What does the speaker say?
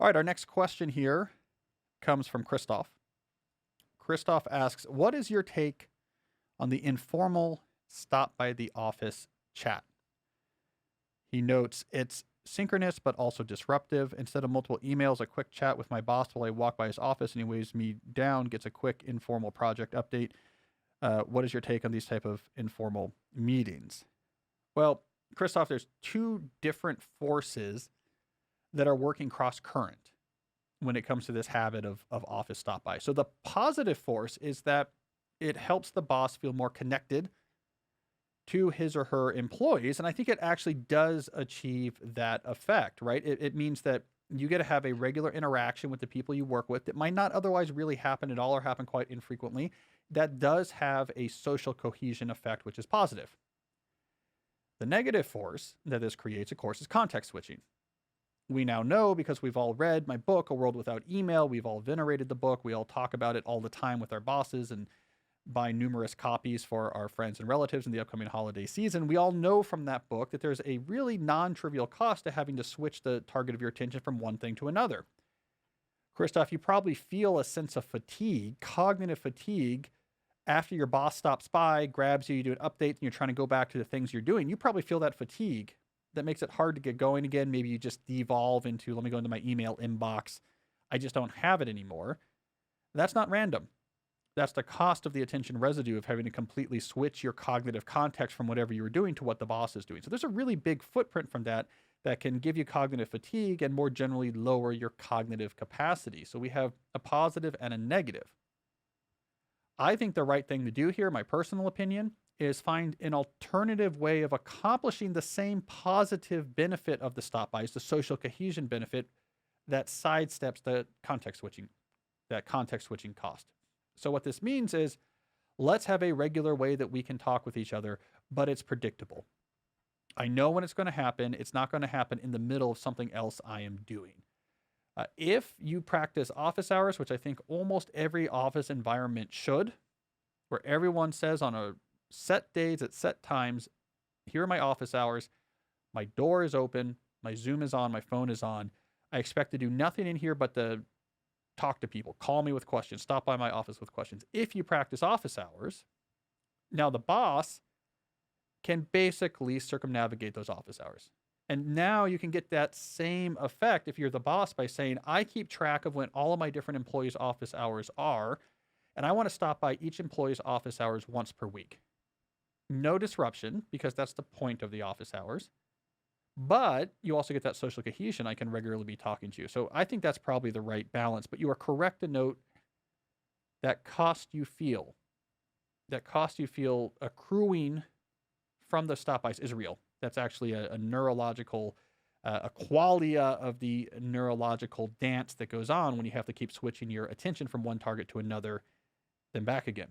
All right, our next question here comes from Christoph. Christoph asks, what is your take on the informal stop by the office chat? He notes it's synchronous but also disruptive. Instead of multiple emails, a quick chat with my boss while I walk by his office and he waves me down, gets a quick informal project update. What is your take on these type of informal meetings? Well, Christoph, there's two different forces that are working cross current when it comes to this habit of office stop by. So the positive force is that it helps the boss feel more connected to his or her employees. And I think it actually does achieve that effect, right? It means that you get to have a regular interaction with the people you work with that might not otherwise really happen at all or happen quite infrequently. That does have a social cohesion effect, which is positive. The negative force that this creates, of course, is context switching. We now know, because we've all read my book, A World Without Email, we've all venerated the book, we all talk about it all the time with our bosses and buy numerous copies for our friends and relatives in the upcoming holiday season. We all know from that book that there's a really non-trivial cost to having to switch the target of your attention from one thing to another. Christoph, you probably feel a sense of fatigue, cognitive fatigue, after your boss stops by, grabs you, you do an update, and you're trying to go back to the things you're doing. You probably feel that fatigue that makes it hard to get going again. Maybe you just devolve into, let me go into my email inbox. I just don't have it anymore. That's not random. That's the cost of the attention residue of having to completely switch your cognitive context from whatever you were doing to what the boss is doing. So there's a really big footprint from that can give you cognitive fatigue and more generally lower your cognitive capacity. So we have a positive and a negative. I think the right thing to do here, my personal opinion, is find an alternative way of accomplishing the same positive benefit of the stop bys, the social cohesion benefit that sidesteps the context switching cost. So what this means is, let's have a regular way that we can talk with each other, but it's predictable. I know when it's going to happen. It's not going to happen in the middle of something else I am doing. If you practice office hours, which I think almost every office environment should, where everyone says on a set days at set times, here are my office hours, my door is open, my Zoom is on, my phone is on. I expect to do nothing in here but to talk to people, call me with questions, stop by my office with questions. If you practice office hours, now the boss can basically circumnavigate those office hours. And now you can get that same effect if you're the boss by saying, I keep track of when all of my different employees' office hours are, and I want to stop by each employee's office hours once per week. No disruption, because that's the point of the office hours. But you also get that social cohesion. I can regularly be talking to you. So I think that's probably the right balance. But you are correct to note that cost you feel accruing from the stop bys is real. That's actually a neurological, a qualia of the neurological dance that goes on when you have to keep switching your attention from one target to another, then back again.